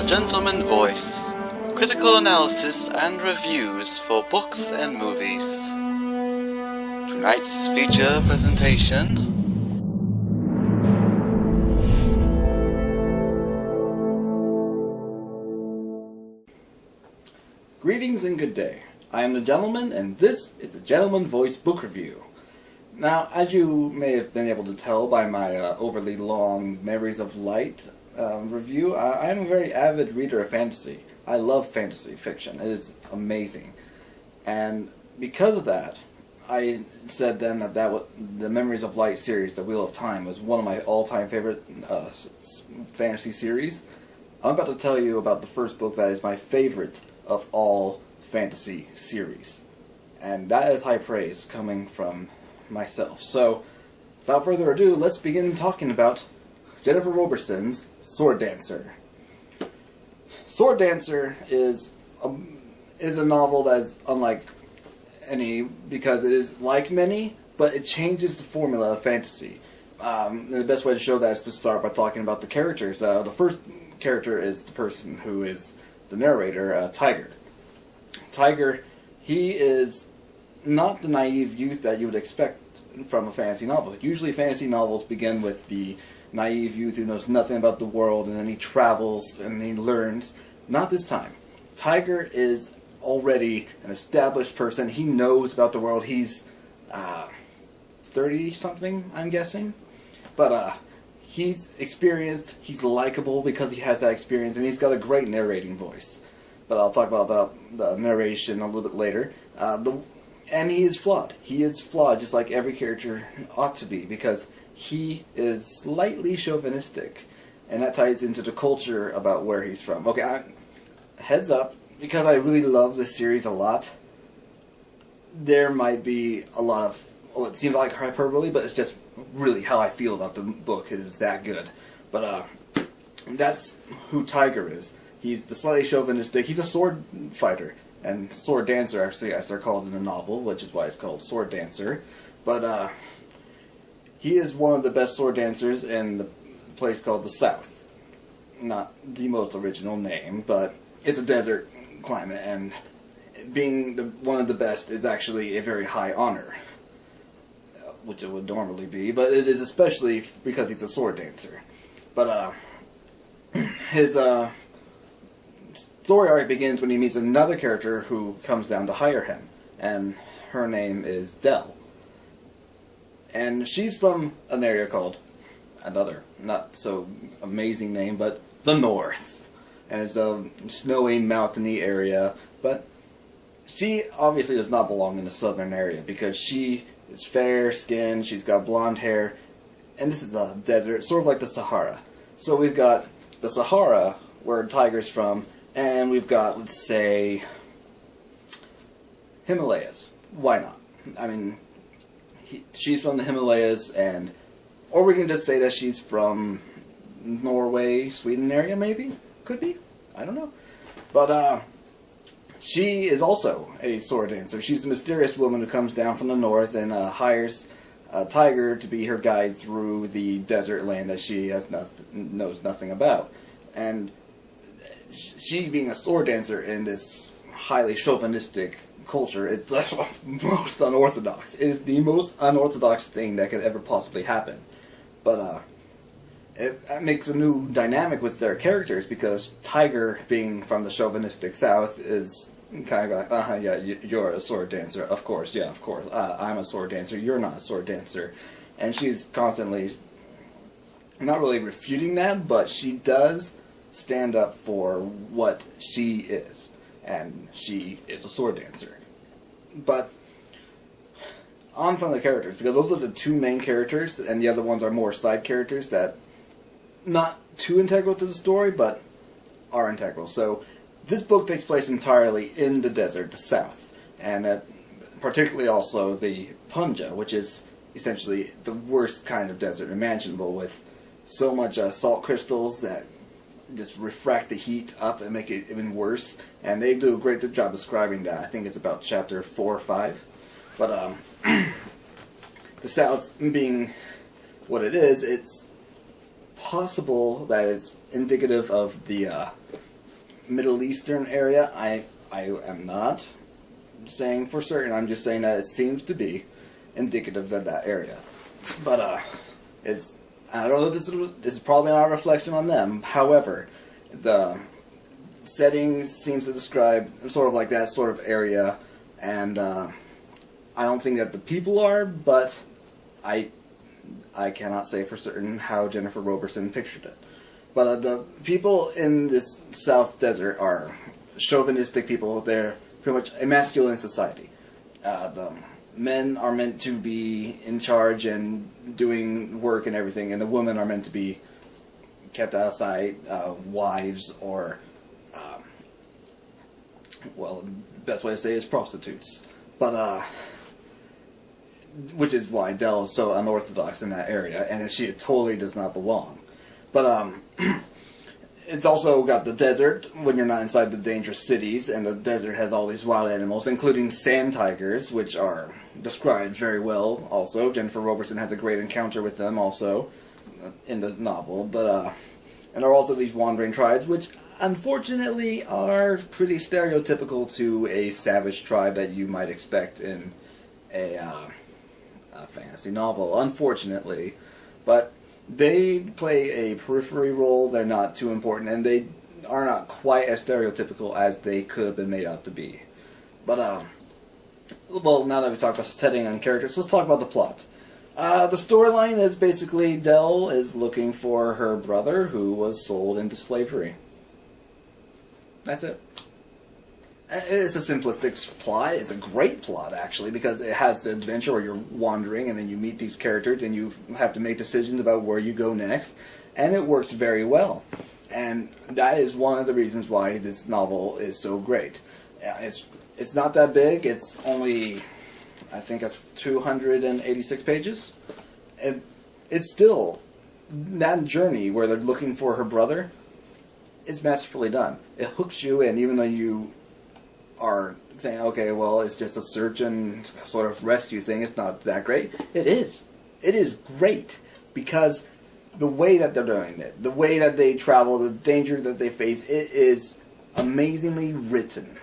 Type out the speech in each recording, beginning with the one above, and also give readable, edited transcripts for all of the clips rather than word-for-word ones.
The Gentleman Voice. Critical analysis and reviews for books and movies. Tonight's feature presentation. Greetings and good day. I am the Gentleman, and this is the Gentleman Voice Book Review. Now, as you may have been able to tell by my overly long Memories of Light review, I am a very avid reader of fantasy. I love fantasy fiction. It is amazing. And because of that, I said then that the Memories of Light series, The Wheel of Time, was one of my all-time favorite fantasy series. I'm about to tell you about the first book that is my favorite of all fantasy series. And that is high praise coming from myself. So, without further ado, let's begin talking about Jennifer Roberson's Sword Dancer. Sword Dancer is a novel that is unlike any because it is like many, but it changes the formula of fantasy. And the best way to show that is to start by talking about the characters. The first character is the person who is the narrator, Tiger. Tiger, he is not the naive youth that you would expect from a fantasy novel. Usually fantasy novels begin with the naive youth who knows nothing about the world, and then he travels and he learns. Not this time. Tiger is already an established person. He knows about the world. He's 30-something, I'm guessing. But he's experienced, he's likable because he has that experience, and he's got a great narrating voice. But I'll talk about the narration a little bit later. And he is flawed. He is flawed just like every character ought to be, because he is slightly chauvinistic. And that ties into the culture about where he's from. Okay, heads up, because I really love this series a lot, there might be a lot of, it seems like hyperbole, but it's just really how I feel about the book. It is that good. But that's who Tiger is. He's the slightly chauvinistic, he's a sword fighter, and sword dancer, actually, as they're called in the novel, which is why it's called Sword Dancer. But he is one of the best sword dancers in the place called the South. Not the most original name, but it's a desert climate, and being one of the best is actually a very high honor, which it would normally be, but it is especially because he's a sword dancer. But his story arc begins when he meets another character who comes down to hire him, and her name is Dell. And she's from an area called, another not so amazing name, but the North. And it's a snowy, mountainy area, but she obviously does not belong in the southern area because she is fair-skinned, she's got blonde hair, and this is a desert, sort of like the Sahara. So we've got the Sahara, where Tiger's from, and we've got, let's say, Himalayas. Why not? I mean, she's from the Himalayas, or we can just say that she's from Norway, Sweden area, maybe? Could be. I don't know. But, she is also a sword dancer. She's a mysterious woman who comes down from the north and hires Tiger to be her guide through the desert land that she knows nothing about. And she, being a sword dancer in this highly chauvinistic culture, it's most unorthodox. It is the most unorthodox thing that could ever possibly happen. But it makes a new dynamic with their characters, because Tiger, being from the chauvinistic South, is kind of like, yeah, you're a sword dancer, of course, yeah, of course, I'm a sword dancer, you're not a sword dancer. And she's constantly, not really refuting that, but she does stand up for what she is, and she is a sword dancer. But on from the characters, because those are the two main characters, and the other ones are more side characters that not too integral to the story, but are integral. So this book takes place entirely in the desert, the South, and particularly also the Punjab, which is essentially the worst kind of desert imaginable, with so much salt crystals that just refract the heat up and make it even worse. And they do a great job describing that. I think it's about chapter 4 or 5. But the South being what it is, it's possible that it's indicative of the Middle Eastern area. I am not saying for certain. I'm just saying that it seems to be indicative of that area. But it's, I don't know if this is probably not a reflection on them. However, the setting seems to describe sort of like that sort of area, and I don't think that the people are, but I cannot say for certain how Jennifer Roberson pictured it. But the people in this South Desert are chauvinistic people. They're pretty much a masculine society. The men are meant to be in charge and doing work and everything, and the women are meant to be kept out of sight, wives, or, well, the best way to say it is prostitutes. But, which is why Dell is so unorthodox in that area, and she totally does not belong. But, it's also got the desert when you're not inside the dangerous cities, and the desert has all these wild animals, including sand tigers, which are described very well also. Jennifer Roberson has a great encounter with them also in the novel. But and there are also these wandering tribes, which unfortunately are pretty stereotypical to a savage tribe that you might expect in a fantasy novel, unfortunately. But they play a periphery role. They're not too important, and they are not quite as stereotypical as they could have been made out to be. But, well, now that we talked about setting and characters, let's talk about the plot. The storyline is basically Dell is looking for her brother who was sold into slavery. That's it. It's a simplistic plot. It's a great plot, actually, because it has the adventure where you're wandering and then you meet these characters and you have to make decisions about where you go next. And it works very well. And that is one of the reasons why this novel is so great. It's not that big. It's only, I think it's 286 pages. And it's still, that journey where they're looking for her brother is masterfully done. It hooks you in, even though you are saying, okay, well, it's just a search and sort of rescue thing. It's not that great. It is. It is great because the way that they're doing it, the way that they travel, the danger that they face, it is amazingly written.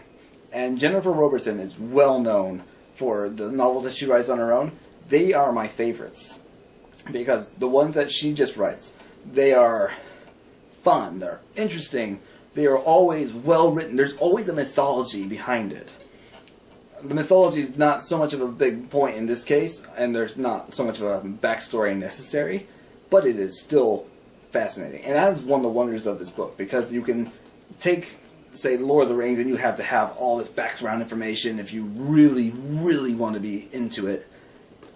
And Jennifer Roberson is well known for the novels that she writes on her own. They are my favorites because the ones that she just writes, they are fun, they're interesting, they are always well written. There's always a mythology behind it. The mythology is not so much of a big point in this case, and there's not so much of a backstory necessary, but it is still fascinating. And that is one of the wonders of this book, because you can take, say, Lord of the Rings, and you have to have all this background information if you really, really want to be into it.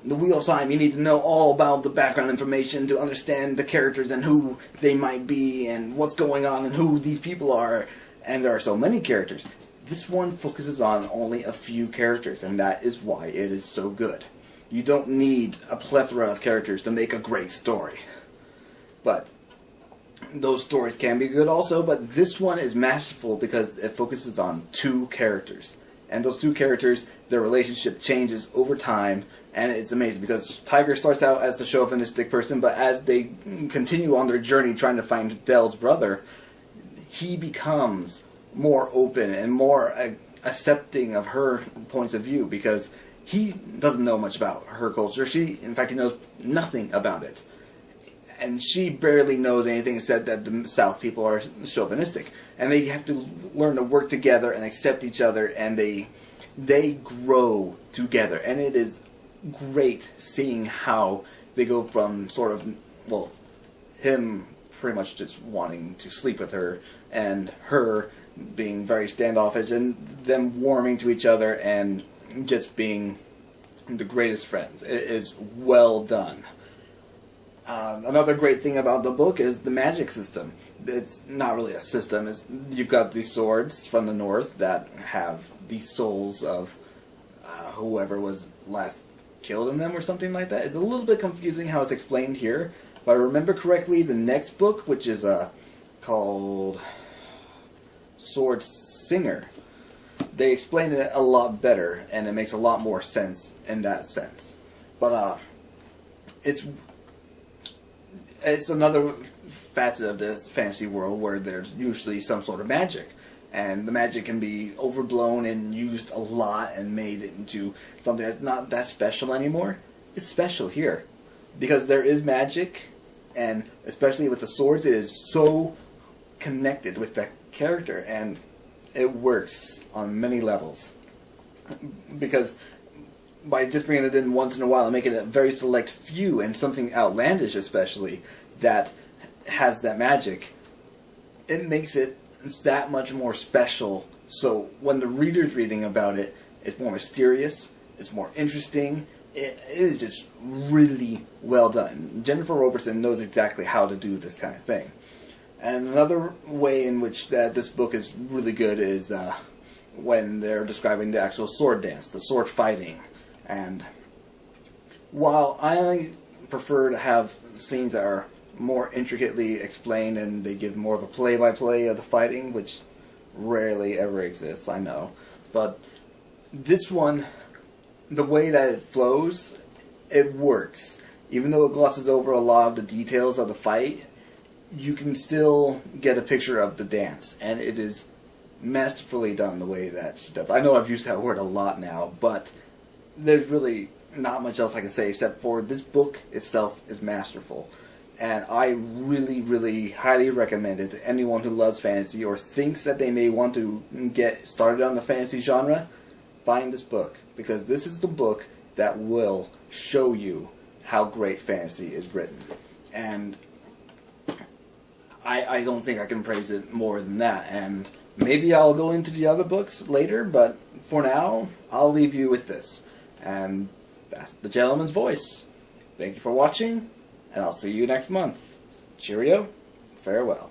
The Wheel of Time, you need to know all about the background information to understand the characters and who they might be and what's going on and who these people are. And there are so many characters. This one focuses on only a few characters, and that is why it is so good. You don't need a plethora of characters to make a great story. But those stories can be good also, but this one is masterful because it focuses on two characters. And those two characters, their relationship changes over time, and it's amazing because Tiger starts out as the chauvinistic person, but as they continue on their journey trying to find Dell's brother, he becomes more open and more accepting of her points of view because he doesn't know much about her culture. In fact, he knows nothing about it. And she barely knows anything except that the South people are chauvinistic. And they have to learn to work together and accept each other, and they grow together. And it is great seeing how they go from sort of, well, him pretty much just wanting to sleep with her, and her being very standoffish, and them warming to each other and just being the greatest friends. It is well done. Another great thing about the book is the magic system. It's not really a system. You've got these swords from the north that have the souls of whoever was last killed in them or something like that. It's a little bit confusing how it's explained here. If I remember correctly, the next book, which is called Sword Singer, they explain it a lot better, and it makes a lot more sense in that sense. But it's another facet of this fantasy world where there's usually some sort of magic. and the magic can be overblown and used a lot and made into something that's not that special anymore. It's special here because there is magic, and especially with the swords, it is so connected with the character, and it works on many levels. Because by just bringing it in once in a while and making it a very select few and something outlandish especially that has that magic, it makes it that much more special. So when the reader's reading about it, it's more mysterious, it's more interesting. It is just really well done. Jennifer Roberson knows exactly how to do this kind of thing. And another way in which that this book is really good is when they're describing the actual sword dance, the sword fighting. And while I prefer to have scenes that are more intricately explained and they give more of a play-by-play of the fighting, which rarely ever exists, I know. But this one, the way that it flows, it works. Even though it glosses over a lot of the details of the fight, you can still get a picture of the dance, and it is masterfully done the way that she does. I know I've used that word a lot now, but there's really not much else I can say except for this book itself is masterful. And I really, really highly recommend it to anyone who loves fantasy or thinks that they may want to get started on the fantasy genre. Find this book, because this is the book that will show you how great fantasy is written. And I don't think I can praise it more than that. And maybe I'll go into the other books later, but for now, I'll leave you with this. And that's The Gentleman's Voice. Thank you for watching, and I'll see you next month. Cheerio. Farewell.